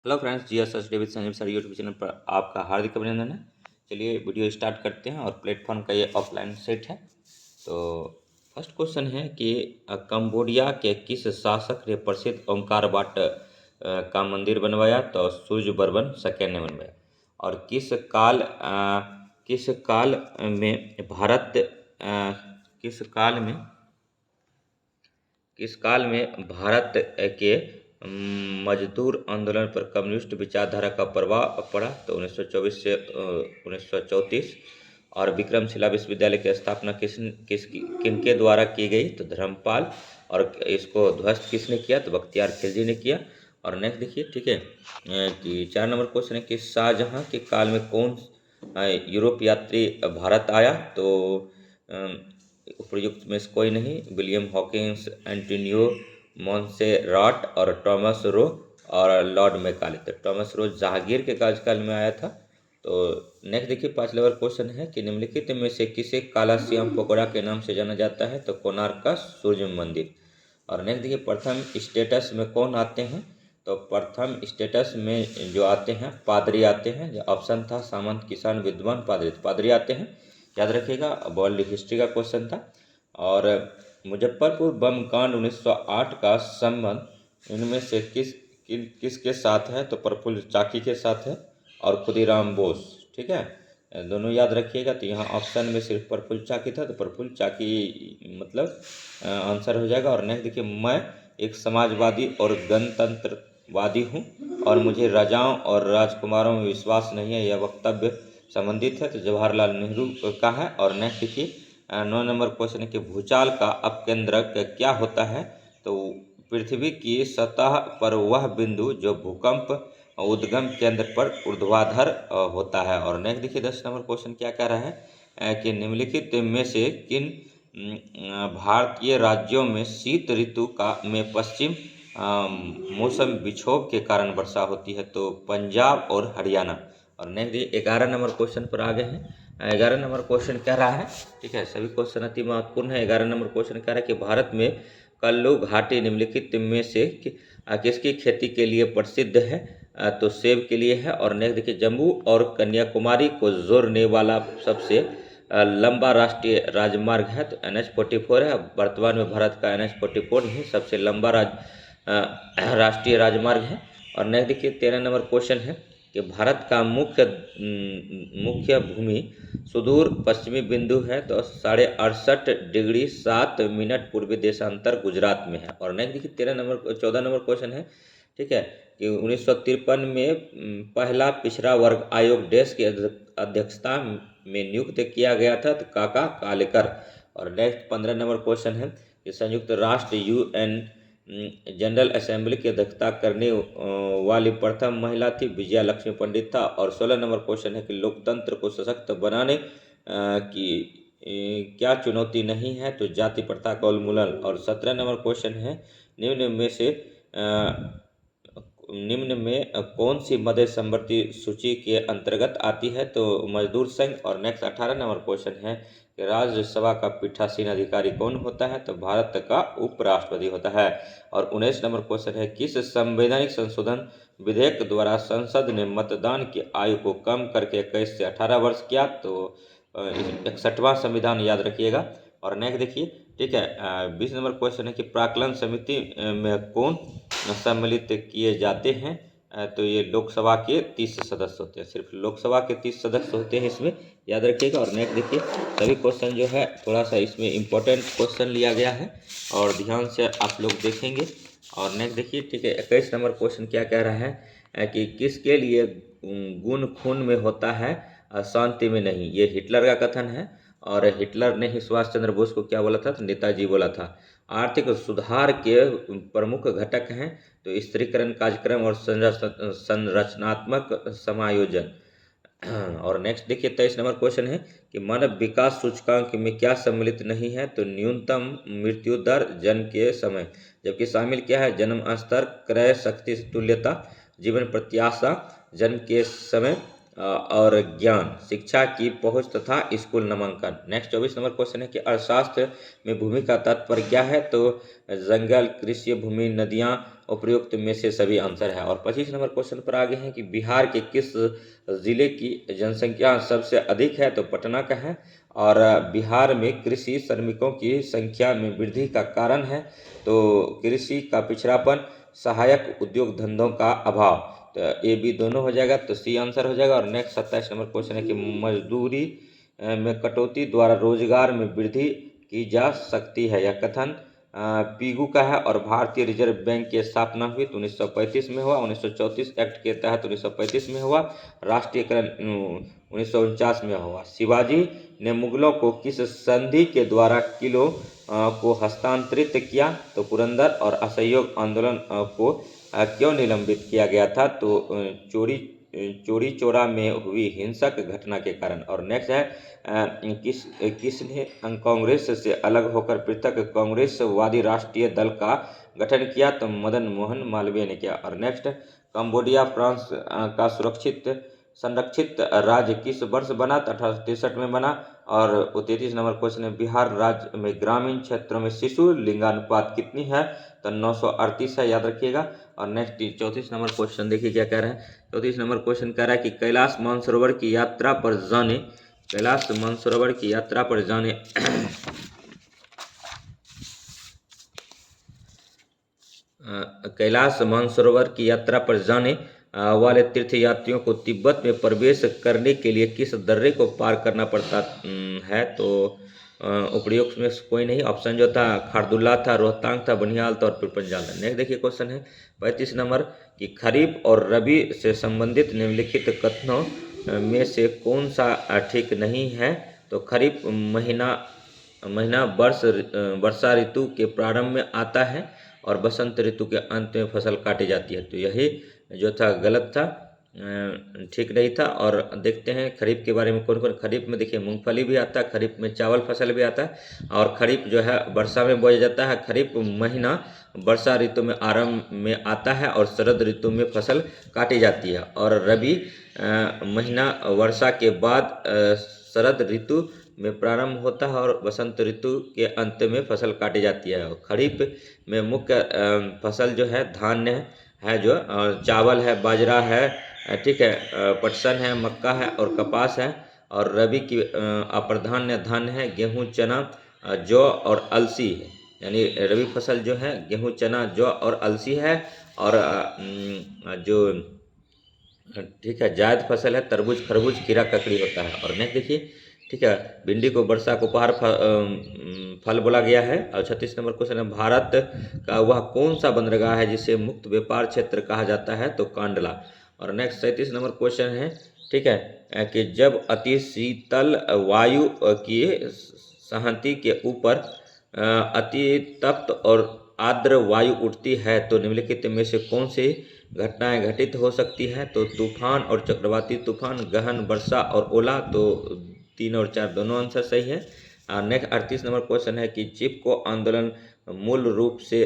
Hello friends, GS David Sanjeev sir YouTube channel पर आपका हार्दिक अभिनंदन है। चलिए वीडियो स्टार्ट करते हैं। और प्लेटफॉर्म का ये ऑफलाइन सेट है। तो फर्स्ट क्वेश्चन है कि कंबोडिया के किस शासक ने प्रसिद्ध ओंकार बाट का मंदिर बनवाया? तो सूर्यवर्मन सेकेंड ने बनवाया। और किस काल में भारत किस काल में भारत के मजदूर आंदोलन पर कम्युनिस्ट विचारधारा का प्रभाव पड़ा? तो 1924 से 1934। और विक्रमशिला विश्वविद्यालय की स्थापना किनके द्वारा की गई? तो धर्मपाल। और इसको ध्वस्त किसने किया? तो बख्तियार खिलजी ने किया। और नेक्स्ट देखिए, ठीक है, कि 4 नंबर क्वेश्चन है कि शाहजहां के काल में कौन यूरोप यात्री भारत आया? तो उपयुक्त में से कोई नहीं। विलियम हॉकिंस, एंटोनियो मॉन्सेराट और टॉमस रो और लॉर्ड मैकाले। तो टॉमस रो जहांगीर के कार्यकाल में आया था। तो नेक्स्ट देखिए, 5 नंबर क्वेश्चन है कि निम्नलिखित में से किसे काला श्याम पकोड़ा के नाम से जाना जाता है? तो कोणार्क का सूर्य मंदिर। और नेक्स्ट देखिए, प्रथम स्टेटस में कौन आते हैं? तो प्रथम स्टेटस में जो आते हैं पादरी आते हैं। जो ऑप्शन था सामंत, किसान, विद्वान, पादरी। तो पादरी आते हैं, याद रखिएगा। वर्ल्ड हिस्ट्री का क्वेश्चन था। और मुजफ्फरपुर बम कांड 1908 का संबंध इनमें से किसके साथ है? तो प्रफुल्ल चाकी के साथ है और खुदीराम बोस। ठीक है, दोनों याद रखिएगा। तो यहाँ ऑप्शन में सिर्फ प्रफुल्ल चाकी था, तो प्रफुल्ल चाकी मतलब आंसर हो जाएगा। और नेक्स्ट देखिए, मैं एक समाजवादी और गणतंत्रवादी हूँ और मुझे राजाओं और राजकुमारों में विश्वास नहीं है, यह वक्तव्य संबंधित है। तो जवाहरलाल नेहरू का है। और नेक्स्ट देखिए, 9 नंबर क्वेश्चन है कि भूचाल का अपकेंद्रक क्या होता है? तो पृथ्वी की सतह पर वह बिंदु जो भूकंप उद्गम केंद्र पर ऊर्ध्वाधर होता है। और नेक्स्ट देखिए, 10 नंबर क्वेश्चन क्या कह रहा है कि निम्नलिखित में से किन भारतीय राज्यों में शीत ऋतु में पश्चिम मौसम विक्षोभ के कारण वर्षा होती है? तो पंजाब और हरियाणा। और नेक्स्ट 11 नंबर क्वेश्चन पर आ गए हैं। 11 नंबर क्वेश्चन कह रहा है, ठीक है, सभी क्वेश्चन अति महत्वपूर्ण है। 11 नंबर क्वेश्चन कह रहा है कि भारत में कल्लू घाटी निम्नलिखित में से किसकी खेती के लिए प्रसिद्ध है? तो सेब के लिए है। और नेक्स्ट देखिए, जम्मू और कन्याकुमारी को जोड़ने वाला सबसे लंबा राष्ट्रीय राजमार्ग है? तो NH-44 है। वर्तमान में भारत का NH-44 ही सबसे लंबा राष्ट्रीय राजमार्ग है। और नेक्स्ट देखिए, 13 नंबर क्वेश्चन है कि भारत का मुख्य भूमि सुदूर पश्चिमी बिंदु है? तो 68.5 डिग्री 7 मिनट पूर्वी देशांतर गुजरात में है। और नेक्स्ट देखिए, 14 नंबर क्वेश्चन है, ठीक है, कि 1953 में पहला पिछड़ा वर्ग आयोग देश की अध्यक्षता में नियुक्त किया गया था? तो काका कालेकर। और नेक्स्ट 15 नंबर क्वेश्चन है कि संयुक्त राष्ट्र UN जनरल असेंबली की अध्यक्षता करने वाली प्रथम महिला थी? विजया लक्ष्मी पंडित था। और 16 नंबर क्वेश्चन है कि लोकतंत्र को सशक्त बनाने की क्या चुनौती नहीं है? तो जाति प्रथा का उन्मूलन। और 17 नंबर क्वेश्चन है निम्न में कौन सी मध्य संवर्ती सूची के अंतर्गत आती है? तो मजदूर संघ। और नेक्स्ट 18 नंबर क्वेश्चन है कि राज्यसभा का पीठासीन अधिकारी कौन होता है? तो भारत का उपराष्ट्रपति होता है। और 19 नंबर क्वेश्चन है किस संवैधानिक संशोधन विधेयक द्वारा संसद ने मतदान की आयु को कम करके 21 से 18 वर्ष किया? तो 61वां संविधान, याद रखिएगा। और नेक्स्ट देखिए, ठीक है, 20 नंबर क्वेश्चन है कि प्राक्कलन समिति में कौन सम्मिलित किए जाते हैं? तो ये लोकसभा के 30 सदस्य होते हैं। सिर्फ लोकसभा के 30 सदस्य होते हैं इसमें, याद रखिएगा। और नेक्स्ट देखिए, सभी क्वेश्चन जो है थोड़ा सा इसमें इम्पोर्टेंट क्वेश्चन लिया गया है और ध्यान से आप लोग देखेंगे। और नेक्स्ट देखिए, ठीक है, 21 नंबर क्वेश्चन क्या कह रहा है कि किसके लिए गुण खून में होता है शांति में नहीं? ये हिटलर का कथन है। और हिटलर ने ही सुभाष चंद्र बोस को क्या बोला था? तो नेताजी बोला था। आर्थिक सुधार के प्रमुख घटक हैं तो स्त्रीकरण कार्यक्रम और संरचनात्मक समायोजन। और नेक्स्ट देखिए, 23 नंबर क्वेश्चन है कि मानव विकास सूचकांक में क्या सम्मिलित नहीं है? तो न्यूनतम मृत्यु दर जन्म के समय, जबकि शामिल क्या है? जन्म स्तर, क्रय शक्ति तुल्यता, जीवन प्रत्याशा, जन्म के समय, और ज्ञान, शिक्षा की पहुंच तथा स्कूल नामांकन। नेक्स्ट 24 नंबर क्वेश्चन है कि अर्थशास्त्र में भूमि का तात्पर्य क्या है, तो जंगल, कृषि भूमि, नदियां, उपयुक्त में से सभी आंसर है। और 25 नंबर क्वेश्चन पर आगे हैं कि बिहार के किस जिले की जनसंख्या सबसे अधिक है, तो पटना का है। और बिहार में कृषि श्रमिकों की संख्या में वृद्धि का कारण है, तो कृषि का पिछड़ापन, सहायक उद्योग धंधों का अभाव। तो ए बी दोनों हो जाएगा, तो सी आंसर हो जाएगा। और नेक्स्ट 27 नंबर क्वेश्चन है कि मजदूरी में कटौती द्वारा रोजगार में वृद्धि की जा सकती है, यह कथन पीगू का है। और भारतीय रिजर्व बैंक की स्थापना हुई तो 1935 में हुआ, 1934 एक्ट के तहत 1935 में हुआ, राष्ट्रीयकरण 1949 में हुआ। शिवाजी ने मुगलों को किस संधि के द्वारा किलों को हस्तांतरित किया, तो पुरंदर। और असहयोग आंदोलन को क्यों निलंबित किया गया था, तो चोरी चौरा में हुई हिंसक घटना के कारण। और नेक्स्ट है किसने कांग्रेस से अलग होकर पृथक कांग्रेसवादी राष्ट्रीय दल का गठन किया, तो मदन मोहन मालवीय ने किया। और नेक्स्ट कंबोडिया फ्रांस का संरक्षित राज्य किस वर्ष बना, तो 1863 में बना। और 33 नंबर क्वेश्चन है बिहार राज्य में ग्रामीण क्षेत्रों में शिशु लिंगानुपात कितनी है, तो 938 है, याद रखिएगा। और नेक्स्ट 34 नंबर क्वेश्चन देखिए क्या कह रहे हैं। 34 नंबर क्वेश्चन कह रहा है कि कैलाश मानसरोवर की यात्रा पर जाने कैलाश मानसरोवर की यात्रा पर जाने कैलाश मानसरोवर की यात्रा पर जाने वाले तीर्थयात्रियों को तिब्बत में प्रवेश करने के लिए किस दर्रे को पार करना पड़ता है, तो उपयुक्त में कोई नहीं। ऑप्शन जो था खारदुल्ला था, रोहतांग था, बनिहाल था और पिरपंजाल था। नेक्स्ट देखिए क्वेश्चन है 35 नंबर कि खरीफ और रबी से संबंधित निम्नलिखित कथनों में से कौन सा ठीक नहीं है, तो खरीफ महीना वर्षा ऋतु के प्रारंभ में आता है और बसंत ऋतु के अंत में फसल काटी जाती है, तो यही जो था गलत था, ठीक नहीं था। और देखते हैं खरीफ के बारे में कौन कौन। खरीफ में देखिए मूंगफली भी आता है, खरीफ में चावल फसल भी आता है, और खरीफ जो है वर्षा में बोया जाता है। खरीफ महीना वर्षा ऋतु में आरंभ में आता है और शरद ऋतु में फसल काटी जाती है। और रबी महीना वर्षा के बाद शरद ऋतु में प्रारंभ होता है और बसंत ऋतु के अंत में फसल काटी जाती है। खरीफ में मुख्य फसल जो है धान्य है, जो चावल है, बाजरा है, ठीक है, पटसन है, मक्का है और कपास है। और रबी की अप्रधान्य धान्य है गेहूं, चना, जौ और अलसी है। यानी रबी फसल जो है गेहूं, चना, जौ और अलसी है। और जो ठीक है जायद फसल है तरबूज, खरबूज, खीरा, ककड़ी होता है। और नेक्स्ट देखिए, ठीक है, भिंडी को वर्षा को उपहार फल बोला गया है। और 36 नंबर क्वेश्चन है भारत का वह कौन सा बंदरगाह है जिसे मुक्त व्यापार क्षेत्र कहा जाता है, तो कांडला। और नेक्स्ट 37 नंबर क्वेश्चन है, ठीक है, कि जब अति शीतल वायु की सहती के ऊपर अति तप्त और आर्द्र वायु उठती है, तो निम्नलिखित में से कौन सी घटनाएं घटित हो सकती है, तो तूफान और चक्रवाती तूफान, गहन वर्षा और ओला। तो 3 और 4 दोनों आंसर सही है। नेक्स्ट 38 नंबर क्वेश्चन है कि चिपको आंदोलन मूल रूप से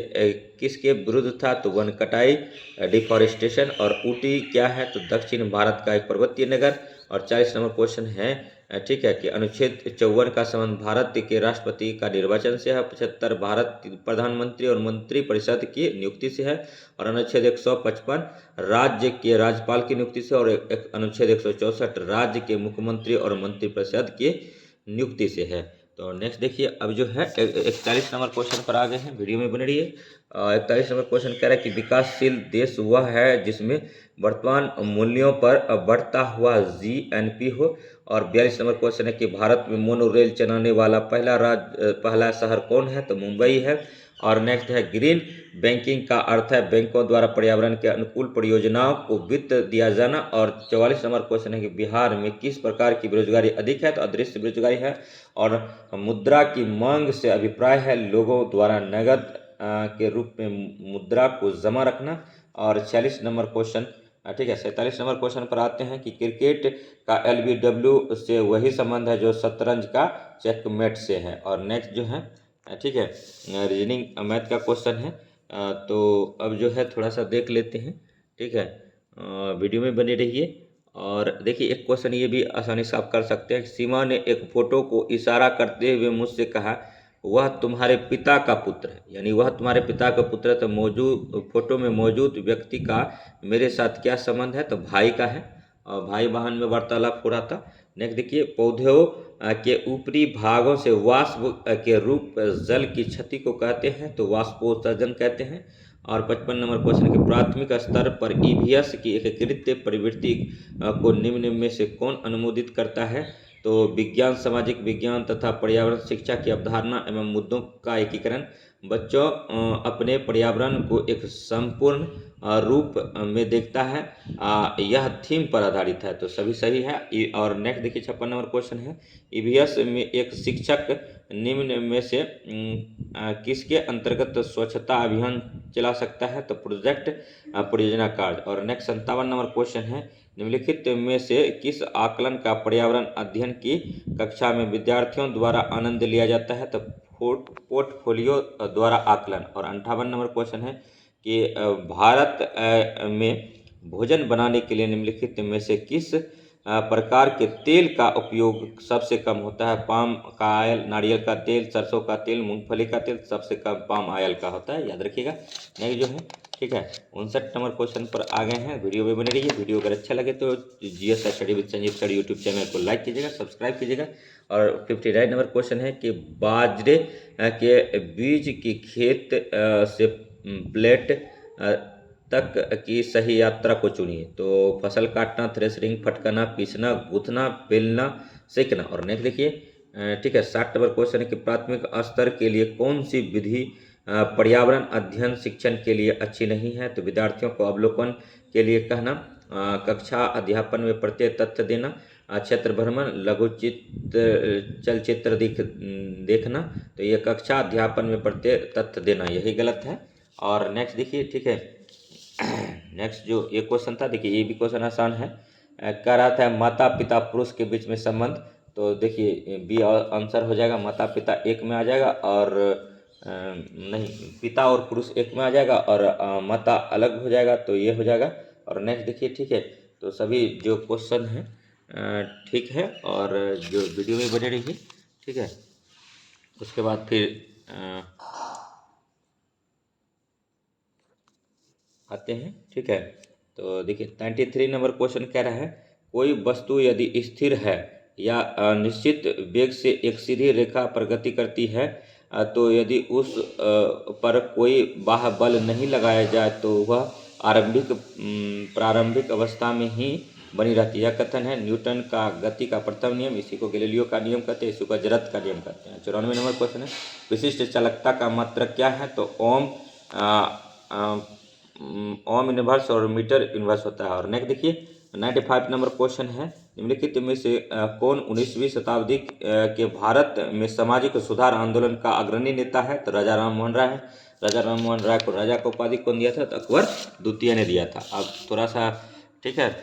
किसके विरुद्ध था, तो वन कटाई, डिफॉरेस्टेशन। और ऊटी क्या है, तो दक्षिण भारत का एक पर्वतीय नगर। और 40 नंबर क्वेश्चन है, ठीक है, कि अनुच्छेद 54 का संबंध भारत के राष्ट्रपति का निर्वाचन से है। 75 भारत प्रधानमंत्री और मंत्री परिषद की नियुक्ति से है। और अनुच्छेद 155 राज्य के राज्यपाल की नियुक्ति से। और अनुच्छेद 164 राज्य के मुख्यमंत्री और मंत्रिपरिषद की नियुक्ति से है। तो नेक्स्ट देखिए, अब जो है 41 नंबर क्वेश्चन पर आ गए हैं, वीडियो में बने रहिए। 41 नंबर क्वेश्चन कह रहा है कि विकासशील देश वह है जिसमें वर्तमान मूल्यों पर बढ़ता हुआ जीएनपी हो। और 42 नंबर क्वेश्चन है कि भारत में मोनो रेल चलाने वाला पहला शहर कौन है, तो मुंबई है। और नेक्स्ट है ग्रीन बैंकिंग का अर्थ है बैंकों द्वारा पर्यावरण के अनुकूल परियोजनाओं को वित्त दिया जाना। और 44 नंबर क्वेश्चन है कि बिहार में किस प्रकार की बेरोजगारी अधिक है, तो अदृश्य बेरोजगारी है। और मुद्रा की मांग से अभिप्राय है लोगों द्वारा नगद के रूप में मुद्रा को जमा रखना। और 46 नंबर क्वेश्चन, ठीक है, 47 नंबर क्वेश्चन पर आते हैं कि क्रिकेट का एलबीडब्ल्यू से वही संबंध है जो शतरंज का चेकमेट से है। और नेक्स्ट जो है, ठीक है, रीजनिंग मैथ का क्वेश्चन है। तो अब जो है थोड़ा सा देख लेते हैं, ठीक है, वीडियो में बने रहिए। और देखिए एक क्वेश्चन ये भी आसानी से आप कर सकते हैं। सीमा ने एक फोटो को इशारा करते हुए मुझसे कहा, वह तुम्हारे पिता का पुत्र है, यानी वह तुम्हारे पिता का पुत्र है। तो मौजूद फोटो में मौजूद व्यक्ति का मेरे साथ क्या संबंध है? तो भाई का है, और भाई बहन में वार्तालाप हो रहा था। नेक्स्ट देखिए, पौधों के ऊपरी भागों से वाष्प के रूप जल की क्षति को कहते हैं, तो वाष्पोत्सर्जन कहते हैं। और 55 नंबर क्वेश्चन के प्राथमिक स्तर पर ईवीएस की एकीकृत प्रवृत्ति को निम्न में से कौन अनुमोदित करता है? तो विज्ञान, सामाजिक विज्ञान तथा पर्यावरण शिक्षा की अवधारणा एवं मुद्दों का एकीकरण। बच्चों अपने पर्यावरण को एक संपूर्ण रूप में देखता है, यह थीम पर आधारित है, तो सभी सही है। और नेक्स्ट देखिए 56 नंबर क्वेश्चन है, ईवीएस में एक शिक्षक निम्न में से किसके अंतर्गत स्वच्छता अभियान चला सकता है? तो प्रोजेक्ट परियोजना कार्य। और नेक्स्ट 57 नंबर क्वेश्चन है, निम्नलिखित में से किस आकलन का पर्यावरण अध्ययन की कक्षा में विद्यार्थियों द्वारा आनंद लिया जाता है? तो पोर्टफोलियो द्वारा आकलन। और 58 नंबर क्वेश्चन है कि भारत में भोजन बनाने के लिए निम्नलिखित में से किस प्रकार के तेल का उपयोग सबसे कम होता है? पाम का ऑयल, नारियल का तेल, सरसों का तेल, मूंगफली का तेल, सबसे कम पाम ऑयल का होता है, याद रखिएगा। नेक्स्ट जो है, ठीक है, 59 नंबर क्वेश्चन पर आ गए हैं। वीडियो में बने रहिए। वीडियो अगर अच्छा लगे तो GS study with Sanjeev sir YouTube channel को लाइक कीजिएगा, सब्सक्राइब कीजिएगा। और 59 नंबर क्वेश्चन है कि बाजरे के बीज की खेत से प्लेट तक की सही यात्रा को चुनिए। तो फसल काटना, थ्रेशरिंग, फटकना, पीसना, गूंथना, बेलना, सेकना। और नेक्स्ट देखिए, ठीक है, 60 नंबर क्वेश्चन है कि प्राथमिक स्तर के लिए कौन सी विधि पर्यावरण अध्ययन शिक्षण के लिए अच्छी नहीं है? तो विद्यार्थियों को अवलोकन के लिए कहना, कक्षा अध्यापन में प्रत्येक तथ्य देना, क्षेत्र भ्रमण, लघु चित्र चलचित्र देखना। तो ये कक्षा अध्यापन में प्रत्येक तथ्य देना, यही गलत है। और नेक्स्ट देखिए, ठीक है, नेक्स्ट जो ये क्वेश्चन था, देखिए ये भी क्वेश्चन आसान है। कह रहा था माता पिता पुरुष के बीच में संबंध। तो देखिए बी आंसर हो जाएगा, माता पिता एक में आ जाएगा, और नहीं, पिता और पुरुष एक में आ जाएगा, और माता अलग हो जाएगा, तो ये हो जाएगा। और नेक्स्ट देखिए, ठीक है, तो सभी जो क्वेश्चन हैं ठीक है, और जो वीडियो में बने रहिए, ठीक है। उसके बाद फिर आते हैं, ठीक है। तो देखिए 93 नंबर क्वेश्चन कह रहा है, कोई वस्तु यदि स्थिर है या निश्चित वेग से एक सीधी रेखा प्रगति करती है, तो यदि उस पर कोई बाह्य बल नहीं लगाया जाए तो वह प्रारंभिक अवस्था में ही बनी रहती है। यह कथन है न्यूटन का गति का प्रथम नियम, इसी को गैलीलियो का नियम कहते हैं, इसी को जरत का नियम कहते हैं। 94 नंबर क्वेश्चन है, विशिष्ट चालकता का मात्रक क्या है? तो ओम इनवर्स और मीटर इनवर्स होता है। और नेक्स्ट देखिए 95 नंबर क्वेश्चन है, निम्नलिखित में से कौन 19वीं शताब्दी के भारत में सामाजिक सुधार आंदोलन का अग्रणी नेता है? तो राजा राम मोहन राय है। राजा राम मोहन राय को राजा का उपाधि कौन दिया था? तो अकबर द्वितीय ने दिया था। अब थोड़ा सा, ठीक है,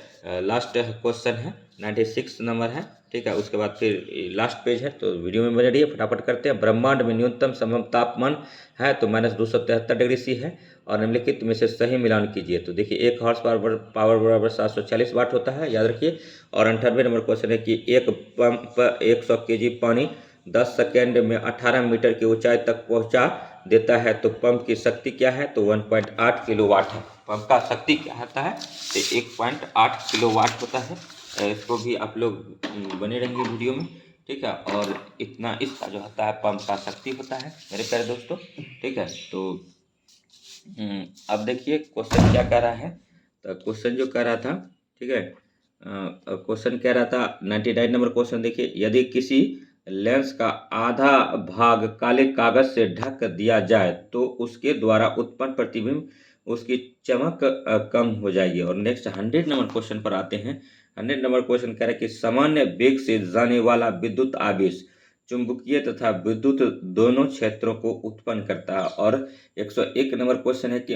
लास्ट क्वेश्चन है, 96 नंबर है, ठीक है। उसके बाद फिर लास्ट पेज है, तो वीडियो में बने रहिए, फटाफट करते हैं। ब्रह्मांड में न्यूनतम संभव तापमान है तो -273 है, और निम्नलिखित में से सही मिलान कीजिए। तो देखिए 1 हॉर्स पावर बराबर 740 वाट होता है, याद रखिए। और 98 नंबर क्वेश्चन है कि एक पंप 100 kg पानी 10 सेकेंड में 18 मीटर की ऊंचाई तक पहुंचा देता है, तो पंप की शक्ति क्या है? तो 1.8 किलोवाट है। पंप का शक्ति क्या होता है? तो 1.8 किलोवाट होता है। इसको भी आप लोग बने रहेंगे वीडियो में, ठीक है। और इतना इसका जो होता है पंप का शक्ति होता है मेरे प्यारे दोस्तों, ठीक है। तो अब देखिए क्वेश्चन क्या कह रहा है। तो क्वेश्चन जो कह रहा था, ठीक है, क्वेश्चन कह रहा था 99 नंबर क्वेश्चन देखिए, यदि किसी लेंस का आधा भाग काले कागज से ढक दिया जाए तो उसके द्वारा उत्पन्न प्रतिबिंब उसकी चमक कम हो जाएगी। और नेक्स्ट 100 नंबर क्वेश्चन पर आते हैं। 100 नंबर क्वेश्चन कह रहा है कि सामान्य वेग से जाने वाला विद्युत आवेश चुंबकीय तथा विद्युत दोनों क्षेत्रों को उत्पन्न करता है। और 101 नंबर क्वेश्चन है कि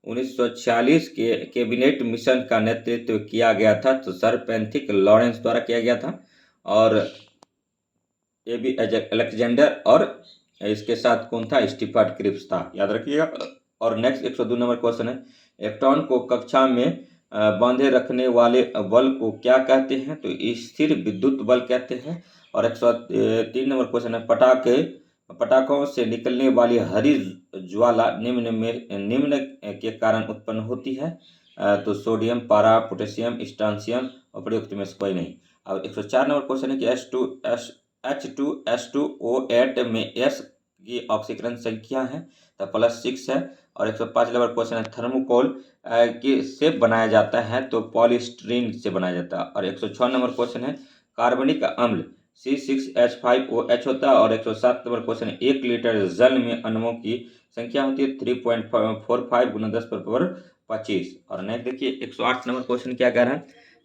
1946 के कैबिनेट मिशन का नेतृत्व किया गया था, तो सर पैंथिक लॉरेंस द्वारा किया गया था। और एबी अलेक्जेंडर, और इसके साथ कौन था? स्टीफर्ड क्रिप्स था, याद रखिएगा। और नेक्स्ट 102 नंबर क्वेश्चन है, इलेक्ट्रॉन को कक्षा में बांधे रखने वाले बल को क्या कहते हैं? तो स्थिर विद्युत बल कहते हैं। और 103 नंबर क्वेश्चन है, पटाखों से निकलने वाली हरी ज्वाला निम्न के कारण उत्पन्न होती है? तो सोडियम, पारा, पोटेशियम, स्ट्रांसियम, और प्रयुक्त में से कोई नहीं। अब 104 नंबर क्वेश्चन है कि H2SO8 में S की ऑक्सीकरण संख्या है तो +6 है। और 105 नंबर क्वेश्चन है, थर्मोकोल के से बनाया जाता है तो पॉलीस्टीरीन से बनाया जाता है। और 106 नंबर क्वेश्चन है, कार्बनिक अम्ल C6H5OH होता है। और 107 नंबर क्वेश्चन है, 1 लीटर जल में अणुओं की संख्या होती है 3.45 × 10⁻25। और नेक्स्ट देखिए 108 नंबर क्वेश्चन क्या कह रहा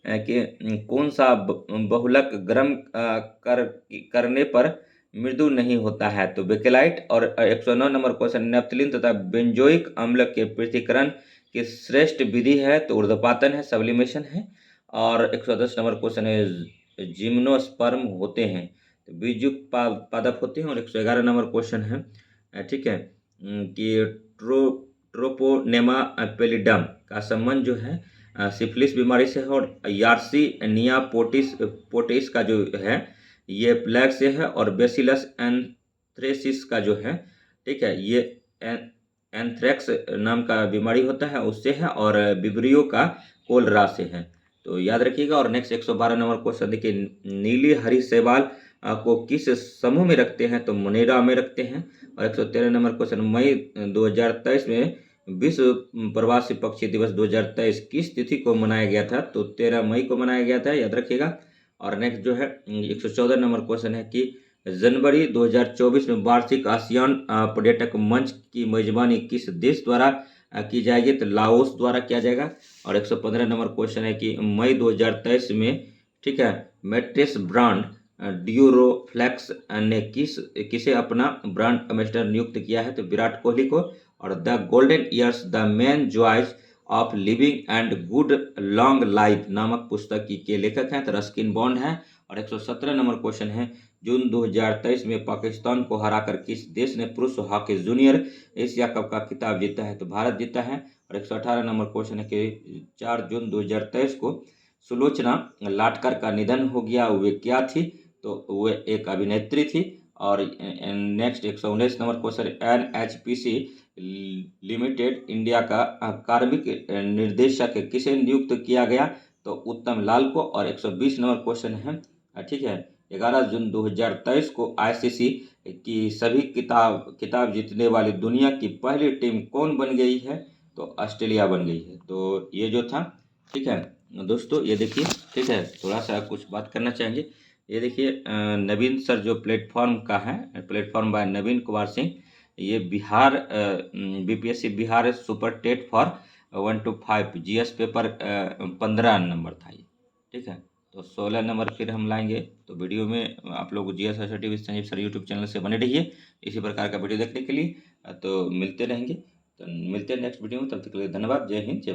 है कि कौन सा बहुलक गर्म करने पर मृदु नहीं होता है? तो बेकेलाइट। और 109 नंबर क्वेश्चन, नेप्थलीन तथा बेंजोइक अम्ल के पृथक्करण की श्रेष्ठ विधि है? तो ऊर्ध्वपातन है, सब्लिमेशन है। और 110 नंबर क्वेश्चन है, जिम्नोस्पर्म होते हैं तो बीजयुक्त पादप होते हैं। और 111 नंबर क्वेश्चन है, ठीक है, कि ट्रोपोनेमा पेलिडम का संबंध जो है सिफिलिस बीमारी से है। और यार्सिनिया पोटिस का जो है ये प्लेग से है। और बेसिलस एंथ्रेसिस का जो है, ठीक है, ये एंथ्रेक्स नाम का बीमारी होता है उससे है। और विब्रियो का कोलरा से है, तो याद रखिएगा। और नेक्स्ट 112 नंबर क्वेश्चन देखिए, नीली हरी शैवाल को किस समूह में रखते हैं? तो मोनेरा में रखते हैं। और 113 नंबर क्वेश्चन, मई 2023 में विश्व प्रवासी पक्षी दिवस 2023 किस तिथि को मनाया गया था? तो 13 मई को मनाया गया था, याद रखिएगा। और नेक्स्ट जो है 114 नंबर क्वेश्चन है कि जनवरी 2024 में वार्षिक आसियान पर्यटक मंच की मेजबानी किस देश द्वारा की जाएगी? तो लाओस द्वारा किया जाएगा। और 115 नंबर क्वेश्चन है कि मई 2023 में, ठीक है, मैट्रेस ब्रांड ड्यूरोफ्लेक्स ने किसे अपना ब्रांड एम्बेसडर नियुक्त किया है? तो विराट कोहली को। और the golden years the main joys of living and good long life नामक पुस्तक के लेखक हैं तो रस्किन बॉन्ड हैं। और 117 नंबर क्वेश्चन है, जून 2023 में पाकिस्तान को हराकर किस देश ने पुरुष हॉकी जूनियर एशिया कप का खिताब जीता है? तो भारत जीता है। और 118 नंबर क्वेश्चन है कि 4 जून 2023 को सुलोचना लाटकर का निधन हो गया, वे क्या थी? तो वे एक अभिनेत्री थी। और next 119 number question, NHPC limited India का कार्मिक निर्देशक किसे नियुक्त किया गया? तो उत्तम लाल को। और 120 नंबर क्वेश्चन है, ठीक है, 11 जून 2023 को ICC की सभी किताब जीतने वाली दुनिया की पहली टीम कौन बन गई है? तो ऑस्ट्रेलिया बन गई है। तो ये जो था, ठीक है दोस्तों, ये देखिए, ठीक है, थोड़ा सा कुछ बात करना चाहेंगे। ये देखिए नवीन सर जो प्लेटफॉर्म का है, प्लेटफॉर्म बाय नवीन कुमार सिंह, ये Bihar BPSC Bihar super TET for 1 to 5 GS paper 15 number था ये, ठीक है। तो 16 नंबर फिर हम लाएंगे। तो वीडियो में आप लोग GS with Sanjeev sir YouTube channel से बने रहिए इसी प्रकार का वीडियो देखने के लिए। तो मिलते रहेंगे, तो मिलते हैं नेक्स्ट वीडियो में। तब तक के लिए धन्यवाद। जय हिंद, जय